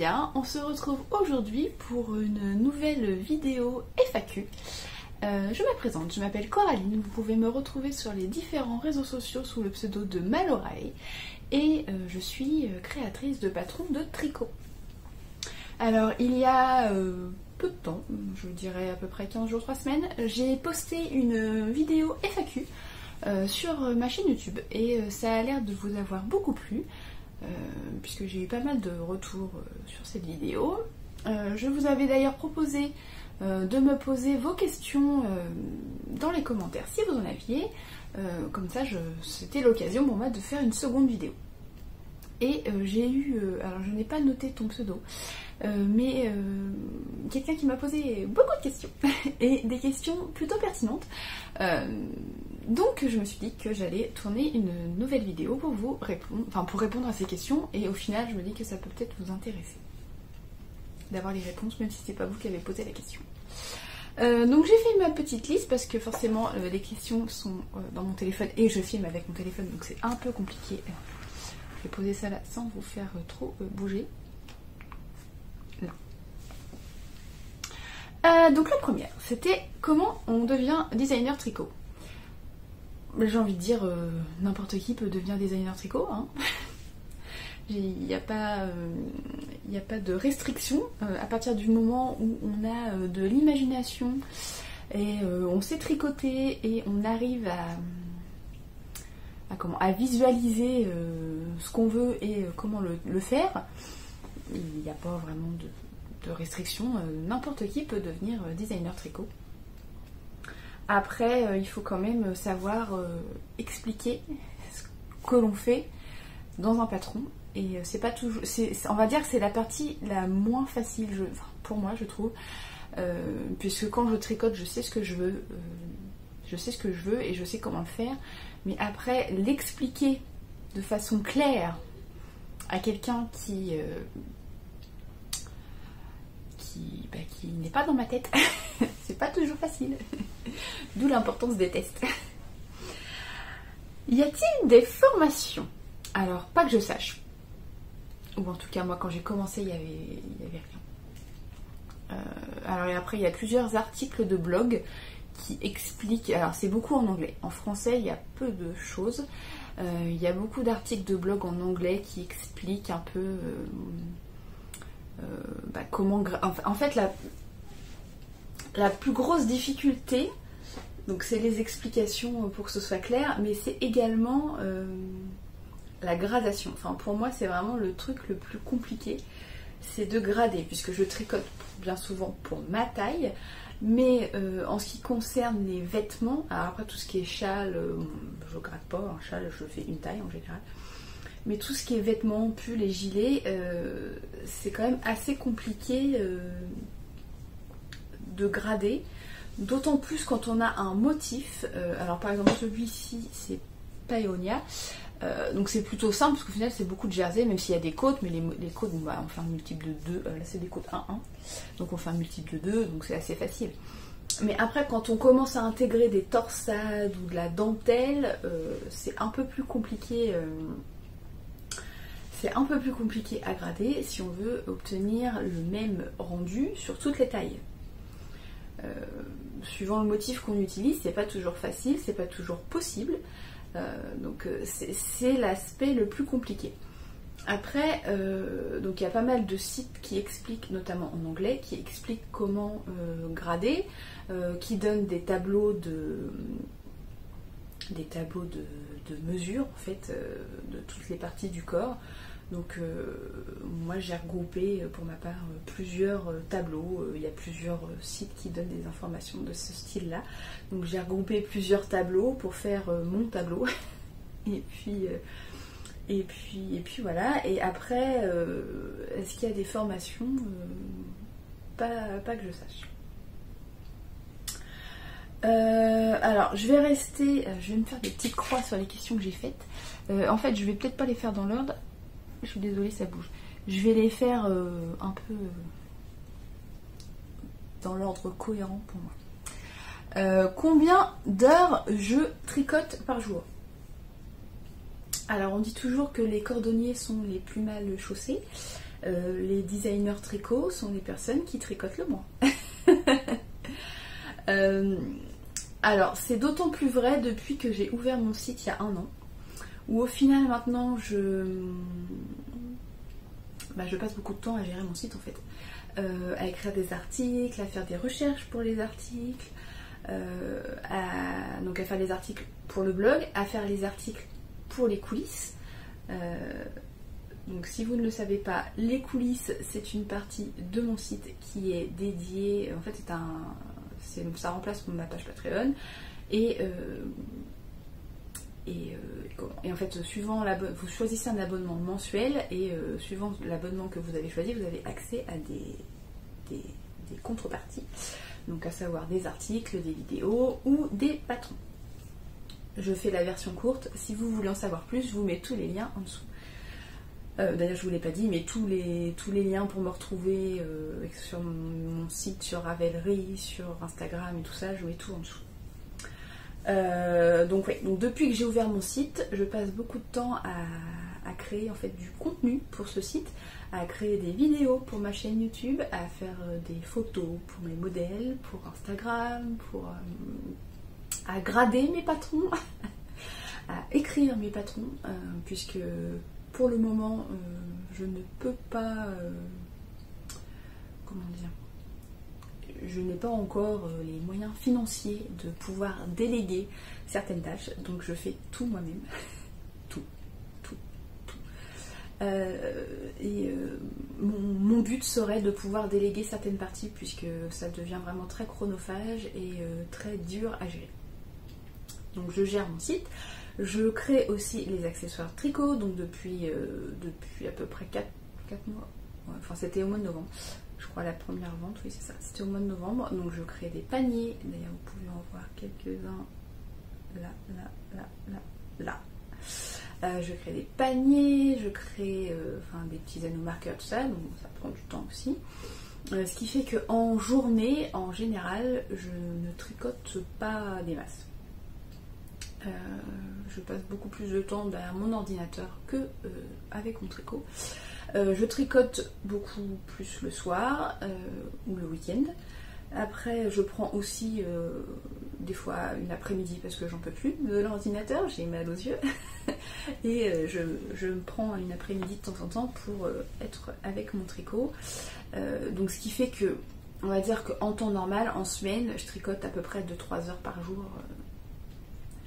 bien, on se retrouve aujourd'hui pour une nouvelle vidéo FAQ. Je me présente, je m'appelle Coraline, vous pouvez me retrouver sur les différents réseaux sociaux sous le pseudo de Malorae et je suis créatrice de patrons de tricot. Alors il y a peu de temps, je dirais à peu près 15 jours, 3 semaines, j'ai posté une vidéo FAQ sur ma chaîne YouTube et ça a l'air de vous avoir beaucoup plu. Puisque j'ai eu pas mal de retours sur cette vidéo. Je vous avais d'ailleurs proposé de me poser vos questions dans les commentaires si vous en aviez. Comme ça, c'était l'occasion pour moi de faire une seconde vidéo. Et j'ai eu, alors je n'ai pas noté ton pseudo, mais quelqu'un qui m'a posé beaucoup de questions, et des questions plutôt pertinentes. Donc je me suis dit que j'allais tourner une nouvelle vidéo pour vous répondre, enfin pour répondre à ces questions, et au final je me dis que ça peut peut-être vous intéresser d'avoir les réponses, même si c'est pas vous qui avez posé la question. Donc j'ai fait ma petite liste parce que forcément les questions sont dans mon téléphone et je filme avec mon téléphone, donc c'est un peu compliqué. Je vais poser ça là sans vous faire trop bouger. Là. Donc la première, c'était comment on devient designer tricot. J'ai envie de dire, n'importe qui peut devenir designer tricot. Hein. Il n'y a pas de restriction à partir du moment où on a de l'imagination et on sait tricoter et on arrive à visualiser ce qu'on veut et comment le faire. Il n'y a pas vraiment de restriction. N'importe qui peut devenir designer tricot. Après, il faut quand même savoir expliquer ce que l'on fait dans un patron. Et c'est pas toujours. On va dire que c'est la partie la moins facile, pour moi, je trouve. Puisque quand je tricote, je sais ce que je veux. Je sais ce que je veux et je sais comment le faire. Mais après, l'expliquer de façon claire à quelqu'un qui n'est pas dans ma tête, c'est pas toujours facile. D'où l'importance des tests. Y a-t-il des formations? Alors, pas que je sache. Ou en tout cas, moi, quand j'ai commencé, il y avait rien. Alors, et après, il y a plusieurs articles de blog qui expliquent... Alors, c'est beaucoup en anglais. En français, il y a peu de choses. Il y a beaucoup d'articles de blog en anglais qui expliquent un peu comment... En fait, la plus grosse difficulté, donc c'est les explications pour que ce soit clair, mais c'est également la gradation. Enfin, pour moi, c'est vraiment le truc le plus compliqué, c'est de grader, puisque je tricote bien souvent pour ma taille, mais en ce qui concerne les vêtements, alors après tout ce qui est châle, je grade pas, un châle je fais une taille en général, mais tout ce qui est vêtements, pulls et gilets, c'est quand même assez compliqué de grader, d'autant plus quand on a un motif. Alors par exemple celui-ci c'est Paeonia, donc c'est plutôt simple parce qu'au final c'est beaucoup de jersey, même s'il y a des côtes, mais les côtes on fait un multiple de 2, là c'est des côtes 1-1, donc on fait un multiple de 2, donc c'est assez facile. Mais après quand on commence à intégrer des torsades ou de la dentelle, c'est un peu plus compliqué. C'est un peu plus compliqué à grader si on veut obtenir le même rendu sur toutes les tailles. Suivant le motif qu'on utilise, c'est pas toujours facile, c'est pas toujours possible. Donc c'est l'aspect le plus compliqué. Après, donc il y a pas mal de sites qui expliquent, notamment en anglais, qui expliquent comment grader, qui donnent des tableaux de mesure en fait de toutes les parties du corps. Donc moi j'ai regroupé pour ma part plusieurs tableaux, il y a plusieurs sites qui donnent des informations de ce style là, donc j'ai regroupé plusieurs tableaux pour faire mon tableau et puis voilà. Et après est-ce qu'il y a des formations? Pas que je sache. Alors je vais me faire des petites croix sur les questions que j'ai faites. En fait je vais peut-être pas les faire dans l'ordre. Je suis désolée, ça bouge. Je vais les faire un peu dans l'ordre cohérent pour moi. Combien d'heures je tricote par jour? Alors on dit toujours que les cordonniers sont les plus mal chaussés. Les designers tricot sont les personnes qui tricotent le moins. Alors, c'est d'autant plus vrai depuis que j'ai ouvert mon site il y a 1 an, où au final maintenant je passe beaucoup de temps à gérer mon site en fait, à écrire des articles, à faire des recherches pour les articles, donc à faire les articles pour le blog, à faire les articles pour les coulisses. Donc si vous ne le savez pas, les coulisses c'est une partie de mon site qui est dédiée, en fait ça remplace ma page Patreon et en fait suivant vous choisissez un abonnement mensuel et suivant l'abonnement que vous avez choisi, vous avez accès à des contreparties, donc à savoir des articles, des vidéos ou des patrons. Je fais la version courte, si vous voulez en savoir plus, je vous mets tous les liens en dessous. D'ailleurs je vous l'ai pas dit, mais tous les liens pour me retrouver sur mon site, sur Ravelry, sur Instagram et tout ça, je mets tout en dessous. Donc depuis que j'ai ouvert mon site, je passe beaucoup de temps à créer en fait du contenu pour ce site, à créer des vidéos pour ma chaîne YouTube, à faire des photos pour mes modèles, pour Instagram, à grader mes patrons, à écrire mes patrons, puisque pour le moment je ne peux pas, comment dire, je n'ai pas encore les moyens financiers de pouvoir déléguer certaines tâches, donc je fais tout moi-même. tout. Mon but serait de pouvoir déléguer certaines parties, puisque ça devient vraiment très chronophage et très dur à gérer. Donc je gère mon site, je crée aussi les accessoires tricot, donc depuis à peu près 4 mois, ouais, enfin c'était au mois de novembre. Je crois la première vente, oui c'est ça, c'était au mois de novembre. Donc je crée des paniers, d'ailleurs vous pouvez en voir quelques-uns là. Je crée des paniers, je crée des petits anneaux marqueurs, tout ça, donc ça prend du temps aussi. Ce qui fait qu'en journée, en général, je ne tricote pas des masses. Je passe beaucoup plus de temps derrière mon ordinateur que avec mon tricot. Je tricote beaucoup plus le soir ou le week-end. Après, je prends aussi des fois une après-midi parce que j'en peux plus de l'ordinateur, j'ai mal aux yeux. Et je me prends une après-midi de temps en temps pour être avec mon tricot. Donc ce qui fait que, on va dire qu'en temps normal, en semaine, je tricote à peu près 2-3 heures par jour,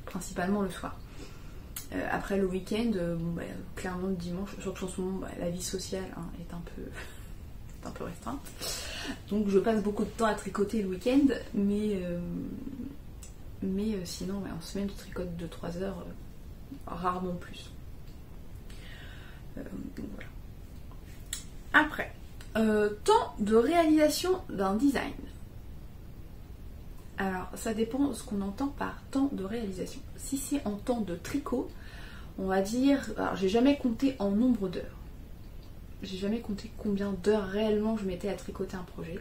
principalement le soir. Après le week-end, clairement le dimanche, surtout en ce moment, la vie sociale est un peu restreinte. Donc je passe beaucoup de temps à tricoter le week-end, mais sinon en semaine je tricote 2-3 heures, rarement plus. Donc voilà. Après, temps de réalisation d'un design. Alors ça dépend de ce qu'on entend par temps de réalisation. Si c'est en temps de tricot, on va dire, alors j'ai jamais compté en nombre d'heures. J'ai jamais compté combien d'heures réellement je mettais à tricoter un projet.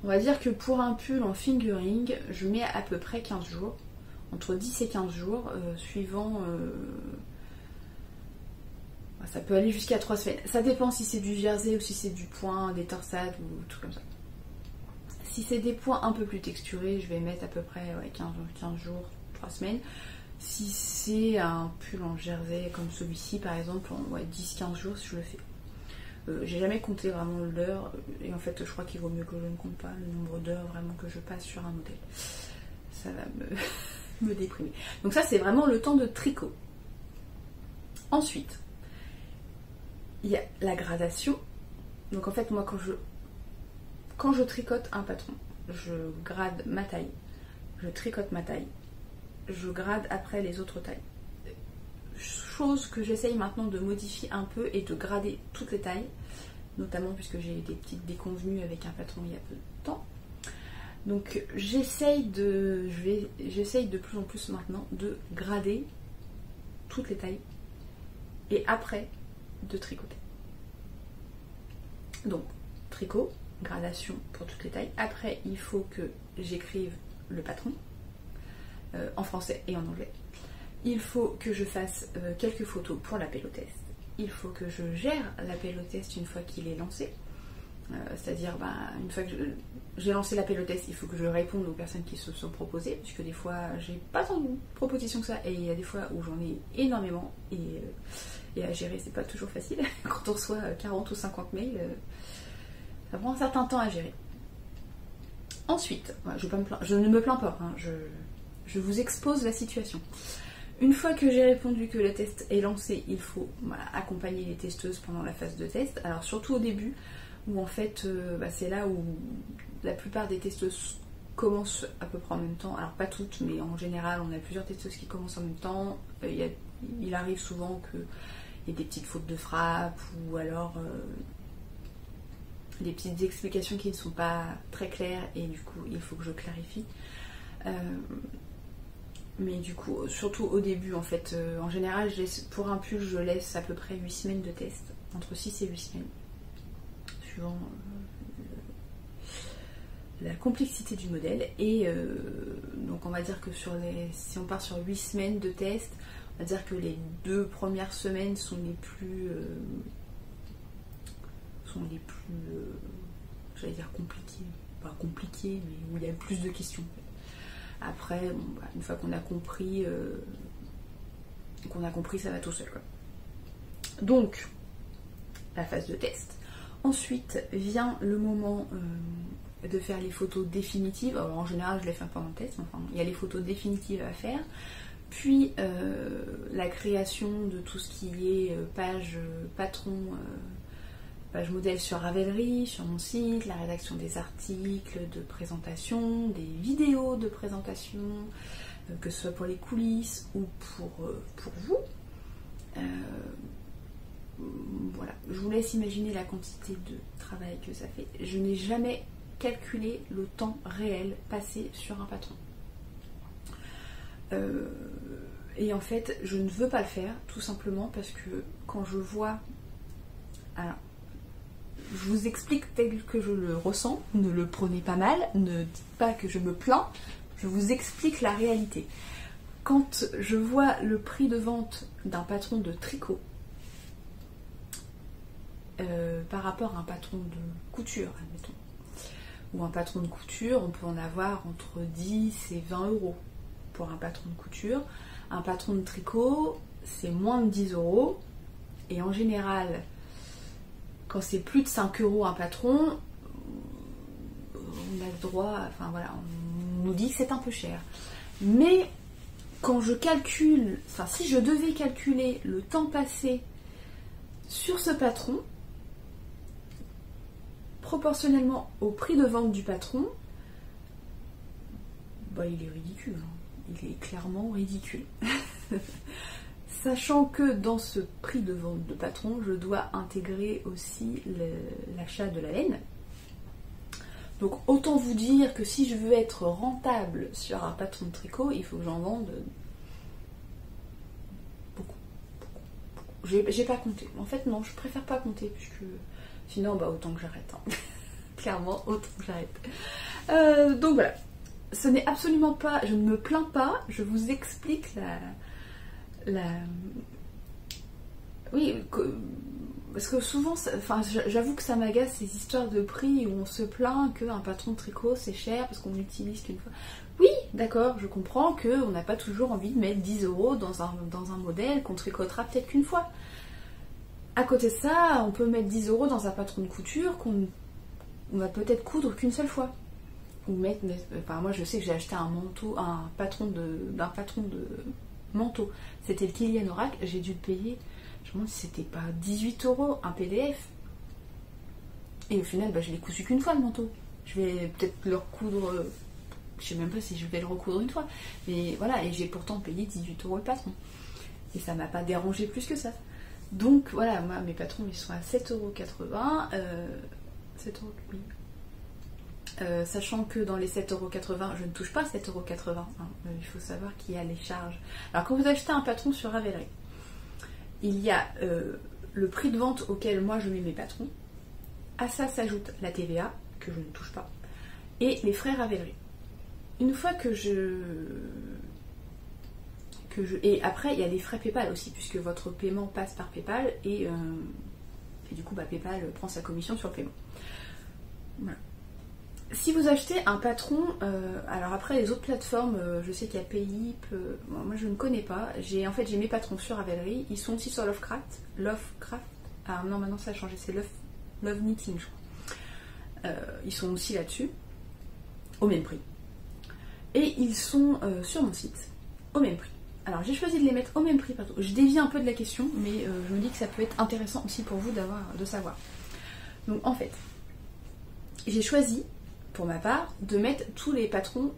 On va dire que pour un pull en fingering, je mets à peu près 15 jours, entre 10 et 15 jours, suivant... ça peut aller jusqu'à 3 semaines. Ça dépend si c'est du jersey ou si c'est du point, des torsades ou tout comme ça. Si c'est des points un peu plus texturés, je vais mettre à peu près 15 jours, 3 semaines. Si c'est un pull en jersey comme celui-ci par exemple, en 10-15 jours si je le fais. J'ai jamais compté vraiment l'heure et en fait je crois qu'il vaut mieux que je ne compte pas le nombre d'heures vraiment que je passe sur un modèle. Ça va me déprimer. Donc ça c'est vraiment le temps de tricot. Ensuite, il y a la gradation. Donc en fait moi quand je tricote un patron, je grade ma taille, je tricote ma taille, je grade après les autres tailles. Chose que j'essaye maintenant de modifier un peu et de grader toutes les tailles, notamment puisque j'ai des petites déconvenues avec un patron il y a peu de temps. Donc j'essaye de plus en plus maintenant de grader toutes les tailles et après de tricoter. Donc tricot, gradation pour toutes les tailles. Après il faut que j'écrive le patron en français et en anglais. Il faut que je fasse quelques photos pour l'appel au test. il faut que je gère l'appel au test une fois qu'il est lancé. C'est-à-dire, une fois que j'ai lancé l'appel au test, il faut que je réponde aux personnes qui se sont proposées, puisque des fois, j'ai pas tant de propositions que ça, et il y a des fois où j'en ai énormément, et à gérer, c'est pas toujours facile. Quand on reçoit 40 ou 50 mails, ça prend un certain temps à gérer. Ensuite, je ne me plains pas, hein, je vous expose la situation. Une fois que j'ai répondu que le test est lancé, il faut accompagner les testeuses pendant la phase de test. Alors surtout au début, où en fait c'est là où la plupart des testeuses commencent à peu près en même temps. Alors pas toutes, mais en général on a plusieurs testeuses qui commencent en même temps. Il arrive souvent qu'il y ait des petites fautes de frappe ou alors des petites explications qui ne sont pas très claires et du coup il faut que je clarifie. Mais du coup, surtout au début en fait, en général pour un pull je laisse à peu près 8 semaines de test, entre 6 et 8 semaines. Suivant la complexité du modèle, et donc on va dire que si on part sur 8 semaines de test, on va dire que les 2 premières semaines sont les plus j'allais dire compliquées, pas compliquées, mais où il y a plus de questions. Après, une fois qu'on a compris, ça va tout seul, quoi. Donc la phase de test. Ensuite vient le moment de faire les photos définitives. Alors, en général je les fais pendant le test, mais enfin, il y a les photos définitives à faire. Puis la création de tout ce qui est page patron, page modèle sur Ravelry, sur mon site, la rédaction des articles de présentation, des vidéos de présentation, que ce soit pour les coulisses ou pour vous. Voilà, je vous laisse imaginer la quantité de travail que ça fait. Je n'ai jamais calculé le temps réel passé sur un patron. Et en fait, je ne veux pas le faire, tout simplement parce que quand je vois... Alors, je vous explique tel que je le ressens, ne le prenez pas mal, ne dites pas que je me plains, je vous explique la réalité. Quand je vois le prix de vente d'un patron de tricot, par rapport à un patron de couture, admettons, ou un patron de couture, on peut en avoir entre 10 et 20 euros pour un patron de couture. Un patron de tricot, c'est moins de 10 euros, et en général, quand c'est plus de 5 euros un patron, on a le droit, enfin voilà, on nous dit que c'est un peu cher. Mais quand je calcule, enfin si je devais calculer le temps passé sur ce patron, proportionnellement au prix de vente du patron, il est ridicule, hein. Il est clairement ridicule. Sachant que dans ce prix de vente de patron, je dois intégrer aussi l'achat de la laine. Donc autant vous dire que si je veux être rentable sur un patron de tricot, il faut que j'en vende beaucoup. J'ai pas compté. En fait non, je préfère pas compter puisque sinon autant que j'arrête. Hein. Clairement, autant que j'arrête. Donc voilà. Ce n'est absolument pas, je ne me plains pas, je vous explique oui, parce que souvent, j'avoue que ça m'agace ces histoires de prix où on se plaint qu'un patron de tricot c'est cher parce qu'on l'utilise qu'une fois. Oui, d'accord, je comprends qu'on n'a pas toujours envie de mettre 10 euros dans un modèle qu'on tricotera peut-être qu'une fois. À côté de ça, on peut mettre 10 euros dans un patron de couture qu'on va peut-être coudre qu'une seule fois. Ou moi je sais que j'ai acheté un patron de manteau. C'était le Kilian Orac, j'ai dû le payer, je me demande si c'était pas 18 euros un PDF. Et au final, je l'ai cousu qu'une fois le manteau. Je vais peut-être le recoudre, je sais même pas si je vais le recoudre une fois. Mais voilà, et j'ai pourtant payé 18 euros le patron. Et ça m'a pas dérangé plus que ça. Donc voilà, moi mes patrons ils sont à 7,80 €. 7 euros, oui. Sachant que dans les 7,80 €, je ne touche pas 7,80 €. Hein. Il faut savoir qu'il y a les charges. Alors quand vous achetez un patron sur Ravelry, il y a le prix de vente auquel moi je mets mes patrons. À ça s'ajoute la TVA, que je ne touche pas, et les frais Ravelry. Une fois que Et après, il y a les frais PayPal aussi, puisque votre paiement passe par PayPal et du coup, PayPal prend sa commission sur le paiement. Voilà. Si vous achetez un patron, alors après les autres plateformes, je sais qu'il y a Payip, moi je ne connais pas. En fait j'ai mes patrons sur Ravelry, ils sont aussi sur Lovecraft. Ah non, maintenant ça a changé, c'est Love Knitting, je crois. Ils sont aussi là-dessus, au même prix. Et ils sont sur mon site, au même prix. Alors j'ai choisi de les mettre au même prix partout. Je dévie un peu de la question, mais je me dis que ça peut être intéressant aussi pour vous de savoir. Donc en fait, j'ai choisi, pour ma part, de mettre tous les patrons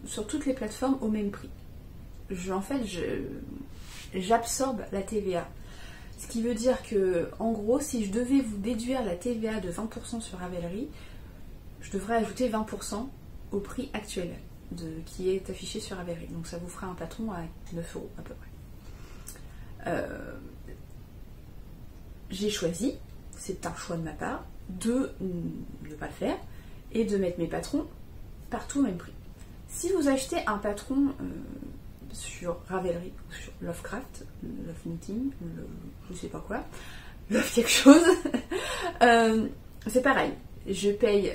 sur toutes les plateformes au même prix. En fait, j'absorbe la TVA. Ce qui veut dire que, en gros, si je devais vous déduire la TVA de 20% sur Ravelry, je devrais ajouter 20% au prix actuel qui est affiché sur Ravelry. Donc ça vous fera un patron à 9 € à peu près. J'ai choisi, c'est un choix de ma part, de ne pas le faire et de mettre mes patrons partout au même prix. Si vous achetez un patron sur Ravelry ou sur Lovecraft, Love Knitting, je sais pas quoi, Love quelque chose, c'est pareil. Je paye,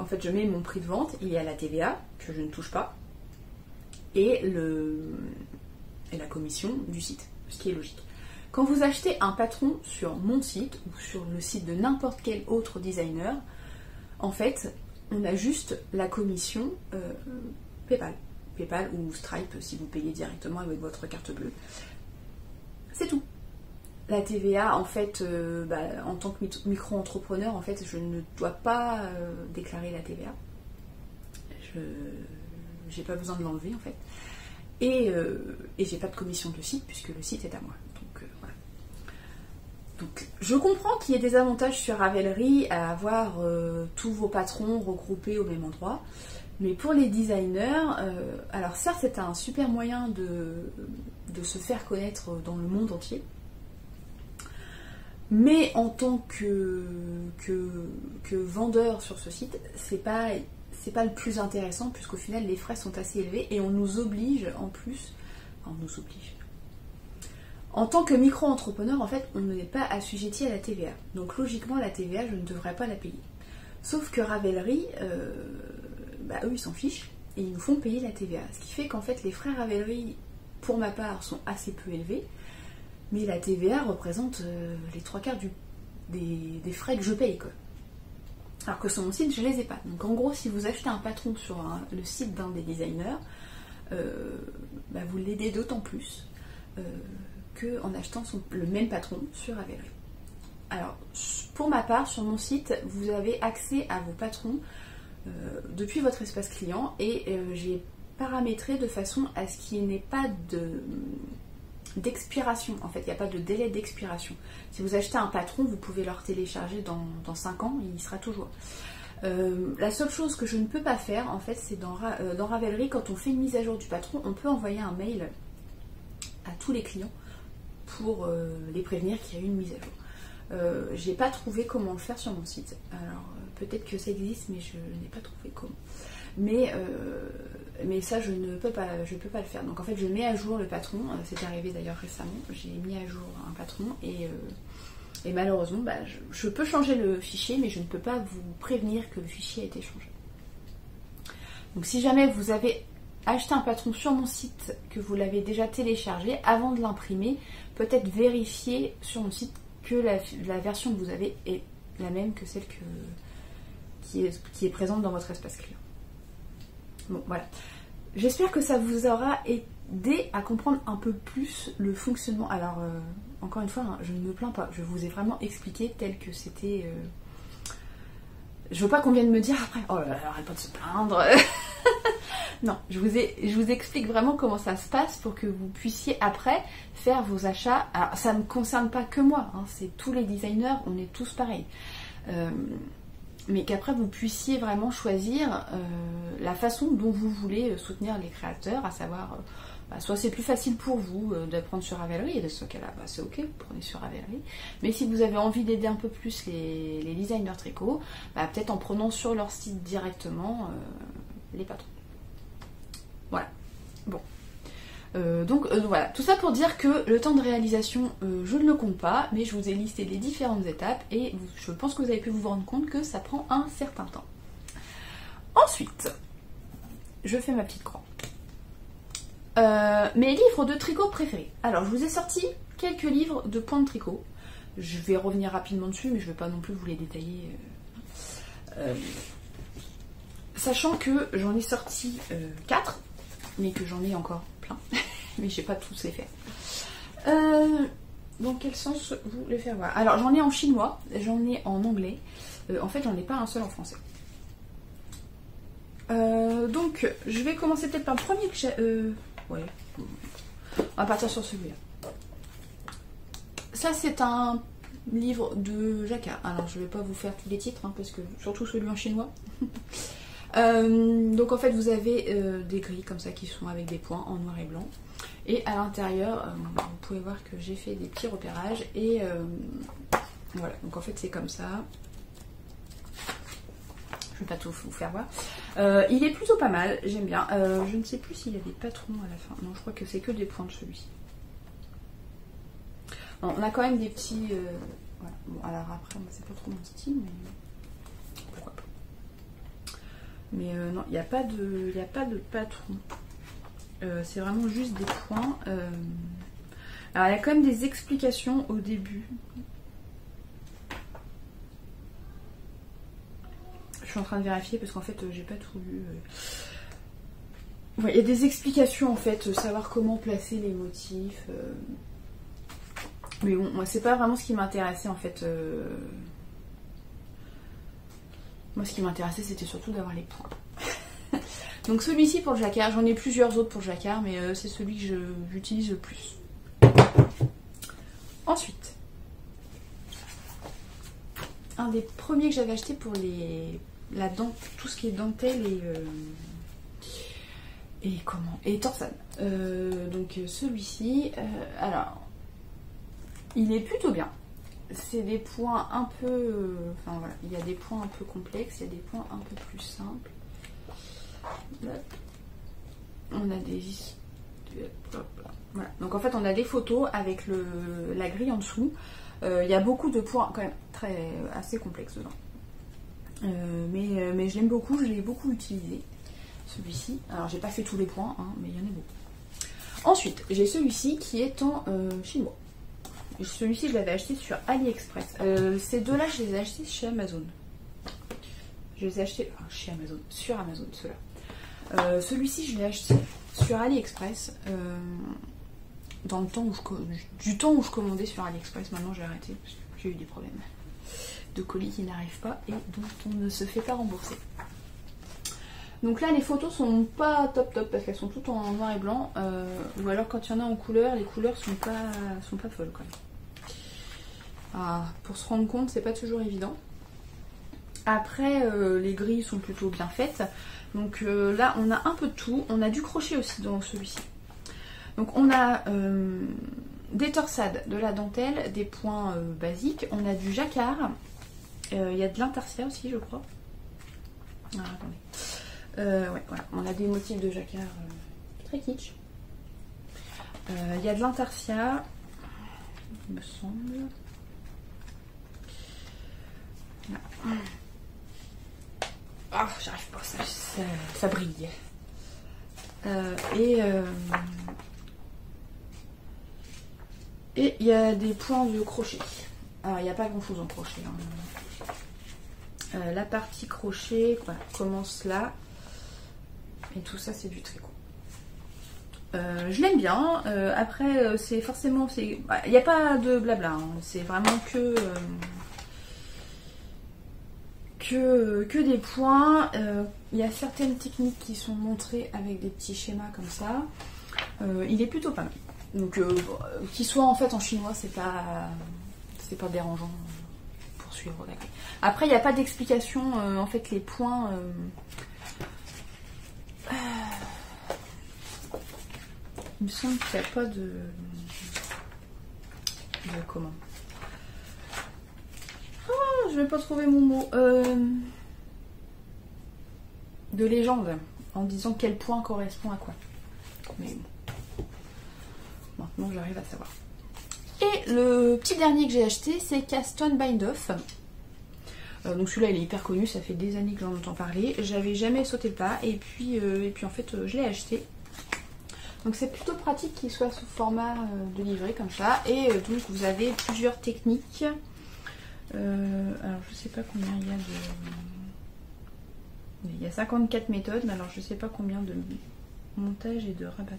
en fait je mets mon prix de vente, il y a la TVA que je ne touche pas et la commission du site, ce qui est logique. Quand vous achetez un patron sur mon site ou sur le site de n'importe quel autre designer, en fait, on a juste la commission PayPal. PayPal ou Stripe si vous payez directement avec votre carte bleue. C'est tout. La TVA, en fait, en tant que micro-entrepreneur, en fait, je ne dois pas déclarer la TVA. J'ai pas besoin de l'enlever, en fait. Et j'ai pas de commission de site puisque le site est à moi. Voilà. Donc, je comprends qu'il y ait des avantages sur Ravelry à avoir tous vos patrons regroupés au même endroit. Mais pour les designers, alors certes c'est un super moyen de se faire connaître dans le monde entier. Mais en tant que vendeur sur ce site, c'est pas le plus intéressant puisqu'au final les frais sont assez élevés et on nous oblige en plus, enfin, on nous oblige. En tant que micro-entrepreneur, en fait, on n'est pas assujetti à la TVA. Donc logiquement, la TVA, je ne devrais pas la payer. Sauf que Ravelry, eux, ils s'en fichent et ils nous font payer la TVA. Ce qui fait qu'en fait, les frais Ravelry, pour ma part, sont assez peu élevés. Mais la TVA représente les 3/4 des frais que je paye, quoi. Alors que sur mon site, je les ai pas. Donc en gros, si vous achetez un patron sur le site d'un des designers, vous l'aidez d'autant plus qu'en achetant le même patron sur Ravelry. Alors, pour ma part, sur mon site, vous avez accès à vos patrons depuis votre espace client et j'ai paramétré de façon à ce qu'il n'y ait pas d'expiration. En fait, il n'y a pas de délai d'expiration. Si vous achetez un patron, vous pouvez le télécharger dans 5 ans, il y sera toujours. La seule chose que je ne peux pas faire, en fait, c'est dans Ravelry, quand on fait une mise à jour du patron, on peut envoyer un mail à tous les clients pour les prévenir qu'il y a eu une mise à jour. J'ai pas trouvé comment le faire sur mon site. Alors, peut-être que ça existe, mais je n'ai pas trouvé comment. Mais ça, je ne peux pas le faire. Donc en fait, je mets à jour le patron. C'est arrivé d'ailleurs récemment. J'ai mis à jour un patron et malheureusement, je peux changer le fichier, mais je ne peux pas vous prévenir que le fichier a été changé. Donc si jamais vous avez acheté un patron sur mon site, que vous l'avez déjà téléchargé, avant de l'imprimer, peut-être vérifier sur mon site que la version que vous avez est la même que celle qui est présente dans votre espace client. Bon, voilà. J'espère que ça vous aura aidé à comprendre un peu plus le fonctionnement. Alors, encore une fois, hein, je ne me plains pas. Je vous ai vraiment expliqué tel que c'était... Je veux pas qu'on vienne me dire après, oh là là, arrête pas de se plaindre. Non, je vous explique vraiment comment ça se passe pour que vous puissiez après faire vos achats. Alors, ça ne concerne pas que moi, hein, c'est tous les designers, on est tous pareils. Mais qu'après vous puissiez vraiment choisir la façon dont vous voulez soutenir les créateurs, à savoir soit c'est plus facile pour vous de prendre sur Ravelry, et de ce cas-là c'est ok, vous prenez sur Ravelry, mais si vous avez envie d'aider un peu plus les designers tricot, peut-être en prenant sur leur site directement les patrons. Voilà. Bon. Donc voilà, tout ça pour dire que le temps de réalisation, je ne le compte pas, mais je vous ai listé les différentes étapes et je pense que vous avez pu vous rendre compte que ça prend un certain temps. Ensuite, je fais ma petite croix. Mes livres de tricot préférés. Alors, je vous ai sorti quelques livres de points de tricot. Je vais revenir rapidement dessus, mais je ne vais pas non plus vous les détailler. Sachant que j'en ai sorti 4, mais que j'en ai encore plein. Mais je n'ai pas tous les faire. Dans quel sens vous les faire voir? Alors, j'en ai en chinois, j'en ai en anglais. En fait, j'en ai pas un seul en français. Donc, je vais commencer peut-être par le premier que j'ai... ouais. On va partir sur celui-là. Ça, c'est un livre de Jacquard. Alors, je vais pas vous faire tous les titres, hein, parce que surtout celui en chinois. Donc, en fait, vous avez des grilles comme ça qui sont avec des points en noir et blanc. Et à l'intérieur, vous pouvez voir que j'ai fait des petits repérages. Et voilà, donc en fait, c'est comme ça. Je vais pas tout vous faire voir. Il est plutôt pas mal, j'aime bien. Je ne sais plus s'il y a des patrons à la fin. Non, je crois que c'est que des points de celui-ci. On a quand même des petits... voilà. Bon, alors après, c'est pas trop mon style, mais pourquoi pas. Mais non, il n'y a pas de patron. C'est vraiment juste des points. Alors, il y a quand même des explications au début. Je suis en train de vérifier parce qu'en fait j'ai pas tout lu. Ouais, il y a des explications en fait, savoir comment placer les motifs. Mais bon, moi c'est pas vraiment ce qui m'intéressait en fait. Moi ce qui m'intéressait c'était surtout d'avoir les points. Donc celui-ci pour le jacquard, j'en ai plusieurs autres pour le jacquard, mais c'est celui que j'utilise le plus. Ensuite, un des premiers que j'avais acheté pour tout ce qui est dentelle et torsade. Donc celui-ci, alors il est plutôt bien. C'est des points un peu, enfin voilà, il y a des points un peu complexes, il y a des points un peu plus simples. Là, on a des, voilà. Donc en fait on a des photos avec la grille en dessous. Il y a beaucoup de points quand même assez complexes dedans. Mais je l'aime beaucoup, je l'ai beaucoup utilisé, celui-ci. Alors j'ai pas fait tous les points, hein, mais il y en a beaucoup. Ensuite, j'ai celui-ci qui est en chinois. Celui-ci je l'avais acheté sur AliExpress. Ces deux-là je les ai achetés chez Amazon. Je les ai achetés chez Amazon, sur Amazon ceux-là. Celui-ci je l'ai acheté sur AliExpress. Dans le temps où je commandais sur AliExpress. Maintenant j'ai arrêté parce que j'ai eu des problèmes de colis qui n'arrivent pas et dont on ne se fait pas rembourser. Donc là les photos sont pas top parce qu'elles sont toutes en noir et blanc, ou alors quand il y en a en couleur, les couleurs sont pas folles quand même. Ah, pour se rendre compte, c'est pas toujours évident. Après les grilles sont plutôt bien faites. Donc là on a un peu de tout, on a du crochet aussi dans celui-ci. Donc on a des torsades, de la dentelle, des points basiques, on a du jacquard, il y a de l'intarsia aussi je crois. Ah, attendez. Ouais, voilà. On a des motifs de jacquard très kitsch. Il y a de l'intarsia, il me semble. Ah, j'arrive pas, ça brille. Et il y a des points de crochet. Alors il n'y a pas grand chose en crochet. Hein. La partie crochet commence là. Et tout ça c'est du tricot. Je l'aime bien. Après c'est forcément... Il n'y a pas de blabla. Hein. C'est vraiment que des points. Il y a certaines techniques qui sont montrées avec des petits schémas comme ça. Il est plutôt pas mal. Donc qu'il soit en fait en chinois, c'est pas dérangeant pour suivre la grille. Après il n'y a pas d'explication, en fait les points il me semble qu'il n'y a pas de comment. Oh, je vais pas trouver mon mot. De légende en disant quel point correspond à quoi. Mais bon. maintenant j'arrive à savoir. Et le petit dernier que j'ai acheté, c'est Caston Bind Off. Donc celui-là il est hyper connu, ça fait des années que j'en entends parler. J'avais jamais sauté le pas et puis en fait je l'ai acheté. Donc c'est plutôt pratique qu'il soit sous format de livret comme ça. Et donc vous avez plusieurs techniques. Alors je sais pas combien il y a de... Il y a 54 méthodes, mais alors je sais pas combien de montage et de rabat.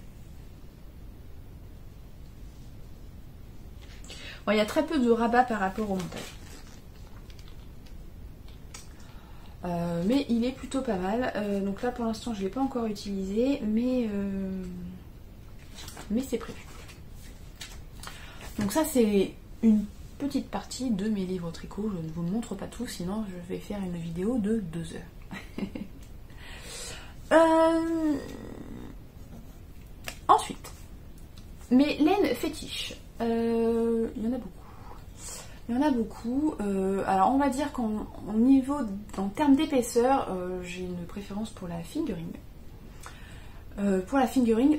Bon, il y a très peu de rabat par rapport au montage. Mais il est plutôt pas mal. Donc là pour l'instant je ne l'ai pas encore utilisé, mais c'est prévu. Donc ça c'est une petite partie de mes livres tricot. Je ne vous montre pas tout, sinon je vais faire une vidéo de 2 heures. Ensuite, mes laines fétiches. Il y en a beaucoup. Il y en a beaucoup. Alors on va dire qu'en en termes d'épaisseur, j'ai une préférence pour la fingering.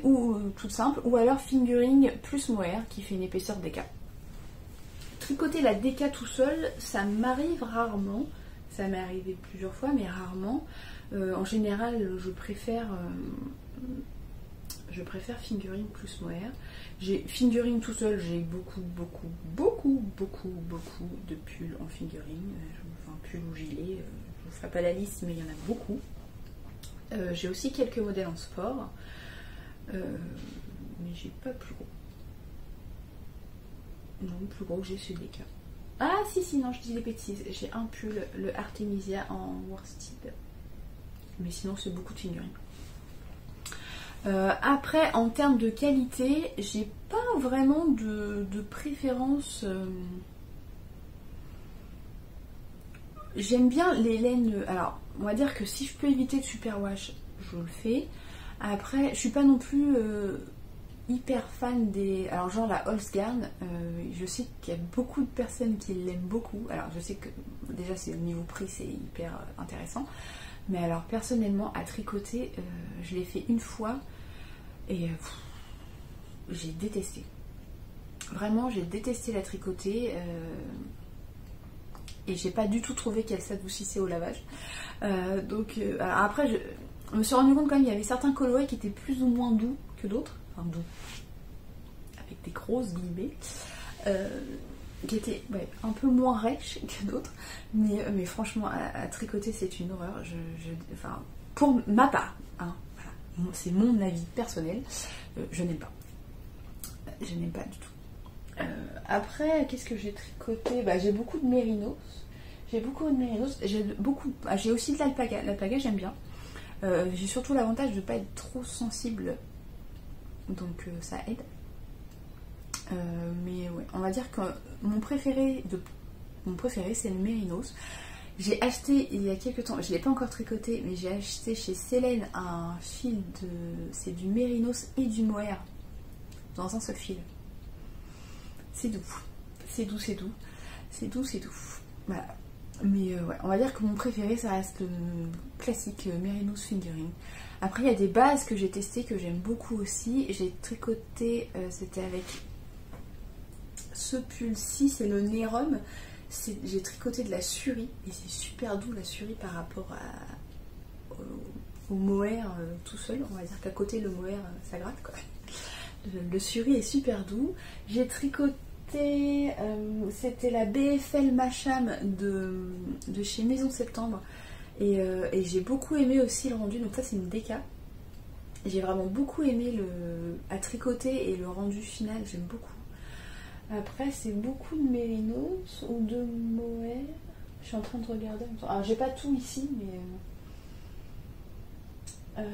Ou toute simple, ou alors fingering plus mohair qui fait une épaisseur DK. Tricoter la DK tout seul, ça m'arrive rarement. Ça m'est arrivé plusieurs fois, mais rarement. En général, je préfère fingering plus mohair. Fingering tout seul, j'ai beaucoup de pulls en fingering. Enfin, pull ou gilet, je ne vous ferai pas la liste, mais il y en a beaucoup. J'ai aussi quelques modèles en sport, mais j'ai pas plus gros. Non, le plus gros que j'ai c'est des cas. Ah si, non, je dis des bêtises. J'ai un pull, le Artemisia en worsted. Mais sinon, c'est beaucoup de fingering. Après, en termes de qualité, j'ai pas vraiment de préférence. J'aime bien les laines. Alors, on va dire que si je peux éviter de superwash, je le fais. Après, je suis pas non plus hyper fan des. Alors, genre la Holzgarn, je sais qu'il y a beaucoup de personnes qui l'aiment beaucoup. Alors, je sais que déjà, c'est au niveau prix, c'est hyper intéressant. Mais alors, personnellement, à tricoter, je l'ai fait une fois. Et j'ai détesté. Vraiment, j'ai détesté la tricoter. Et j'ai pas du tout trouvé qu'elle s'adoucissait au lavage. Alors après, je me suis rendu compte quand même qu'il y avait certains coloris qui étaient plus ou moins doux que d'autres. Enfin, doux. Avec des grosses guillemets. Qui étaient un peu moins rêches que d'autres. Mais franchement, à tricoter, c'est une horreur. Enfin, pour ma part, hein. C'est mon avis personnel, je n'aime pas. Je n'aime pas du tout. Après, qu'est-ce que j'ai tricoté? J'ai beaucoup de mérinos. J'ai aussi de l'alpaga. L'alpaga, j'aime bien. J'ai surtout l'avantage de ne pas être trop sensible. Donc ça aide. Mais ouais, on va dire que mon préféré c'est le mérinos. J'ai acheté il y a quelques temps, je ne l'ai pas encore tricoté, mais j'ai acheté chez Célène un fil de... C'est du mérinos et du mohair dans un seul fil. C'est doux. C'est doux. Voilà. Mais ouais, on va dire que mon préféré, ça reste le classique mérinos fingering. Après, il y a des bases que j'ai testées que j'aime beaucoup aussi. J'ai tricoté, c'était avec ce pull-ci, c'est le Nérum. J'ai tricoté de la Suri et c'est super doux la Suri par rapport au mohair tout seul. On va dire qu'à côté le mohair ça gratte quoi. Le Suri est super doux. J'ai tricoté, c'était la BFL Macham de chez Maison Septembre et j'ai beaucoup aimé aussi le rendu. Donc ça c'est une DK. J'ai vraiment beaucoup aimé à tricoter et le rendu final j'aime beaucoup. Après, c'est beaucoup de mérinos ou de mohair. Je suis en train de regarder. Alors, j'ai pas tout ici, mais... ouais.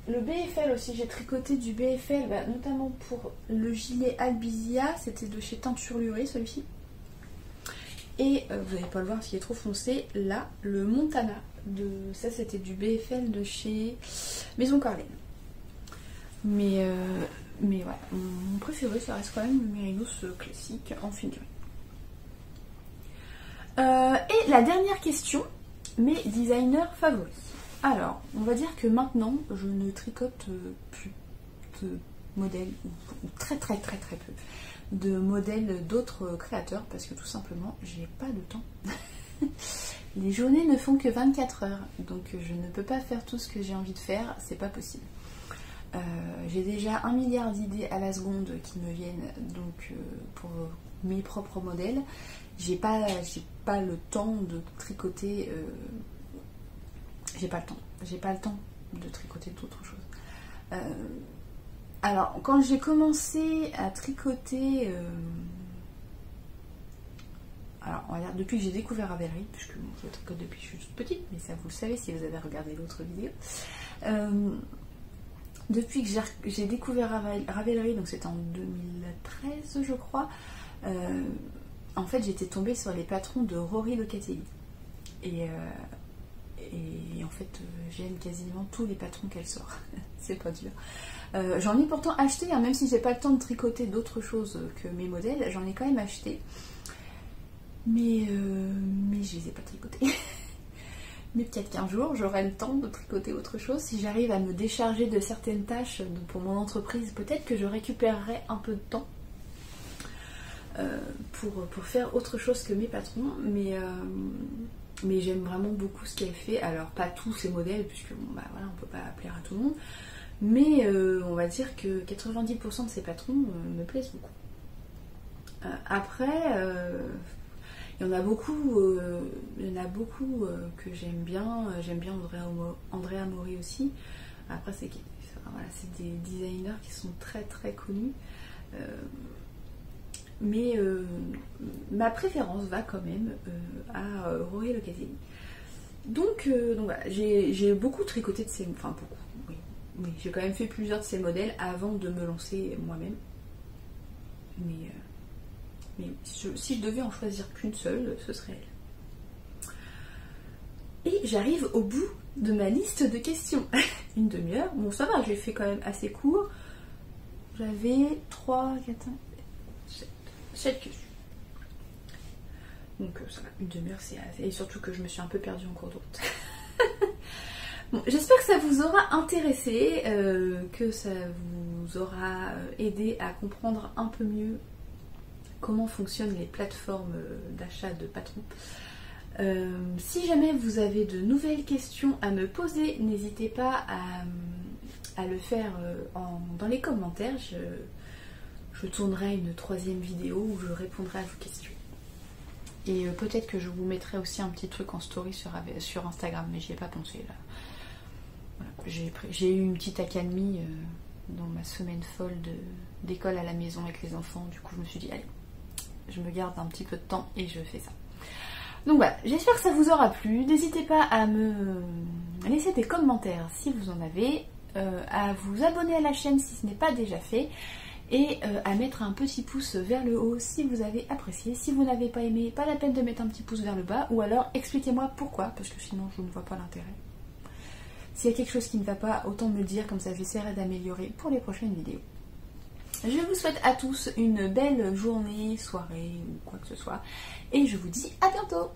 Le BFL aussi, j'ai tricoté du BFL, notamment pour le gilet Albizia. C'était de chez Teinture Lurée, celui-ci. Et, vous n'allez pas le voir s'il est trop foncé, là, le Montana. Ça, c'était du BFL de chez Maison Carlène. Mais ouais, mon préféré ça reste quand même le mérinos classique en fingering. Et la dernière question, mes designers favoris. Alors, on va dire que maintenant je ne tricote plus modèles, ou très très très très peu, de modèles d'autres créateurs, parce que tout simplement, j'ai pas de temps. Les journées ne font que 24 heures, donc je ne peux pas faire tout ce que j'ai envie de faire, c'est pas possible. J'ai déjà 1 milliard d'idées à la seconde qui me viennent, donc pour mes propres modèles. J'ai pas le temps de tricoter, j'ai pas le temps de tricoter d'autres choses. Alors, quand j'ai commencé à tricoter, alors on va dire depuis que j'ai découvert Ravelry, puisque bon, je tricote depuis que je suis toute petite, mais ça vous le savez si vous avez regardé l'autre vidéo. Depuis que j'ai découvert Ravelry, donc c'était en 2013 je crois, en fait j'étais tombée sur les patrons de Rory Locatelli. Et en fait j'aime quasiment tous les patrons qu'elle sort. C'est pas dur. J'en ai pourtant acheté, hein, même si j'ai pas le temps de tricoter d'autres choses que mes modèles, j'en ai quand même acheté. Mais je les ai pas tricotés. Mais peut-être qu'un jour j'aurai le temps de tricoter autre chose. Si j'arrive à me décharger de certaines tâches pour mon entreprise, peut-être que je récupérerai un peu de temps pour faire autre chose que mes patrons. Mais j'aime vraiment beaucoup ce qu'elle fait. Alors pas tous ces modèles, puisque bon, bah, voilà, on peut pas plaire à tout le monde. Mais on va dire que 90% de ces patrons me plaisent beaucoup. Après... il y en a beaucoup que j'aime bien. J'aime bien Andrea Mori aussi. Après, c'est des designers qui sont très très connus. Mais ma préférence va quand même à Rory Locatelli. Donc voilà, j'ai beaucoup tricoté de ces... Enfin beaucoup, oui, j'ai quand même fait plusieurs de ces modèles avant de me lancer moi-même. Mais si je devais en choisir qu'une seule, ce serait elle. Et j'arrive au bout de ma liste de questions. Une demi-heure. Bon, ça va, j'ai fait quand même assez court. J'avais 3, 4, 5, 7 questions. Donc ça va, une demi-heure c'est assez. Et surtout que je me suis un peu perdue en cours de route. Bon, j'espère que ça vous aura intéressé, que ça vous aura aidé à comprendre un peu mieux comment fonctionnent les plateformes d'achat de patrons. Si jamais vous avez de nouvelles questions à me poser, n'hésitez pas à le faire dans les commentaires. Je tournerai une 3e vidéo où je répondrai à vos questions. Et peut-être que je vous mettrai aussi un petit truc en story sur Instagram, mais j'y ai pas pensé là. Voilà. J'ai eu une petite accalmie dans ma semaine folle d'école à la maison avec les enfants. Du coup, je me suis dit, allez, je me garde un petit peu de temps et je fais ça. Donc voilà, j'espère que ça vous aura plu. N'hésitez pas à me laisser des commentaires si vous en avez, à vous abonner à la chaîne si ce n'est pas déjà fait, et à mettre un petit pouce vers le haut si vous avez apprécié. Si vous n'avez pas aimé, pas la peine de mettre un petit pouce vers le bas, ou alors expliquez-moi pourquoi, parce que sinon je ne vois pas l'intérêt. S'il y a quelque chose qui ne va pas, autant me le dire, comme ça j'essaierai d'améliorer pour les prochaines vidéos. Je vous souhaite à tous une belle journée, soirée ou quoi que ce soit, et je vous dis à bientôt.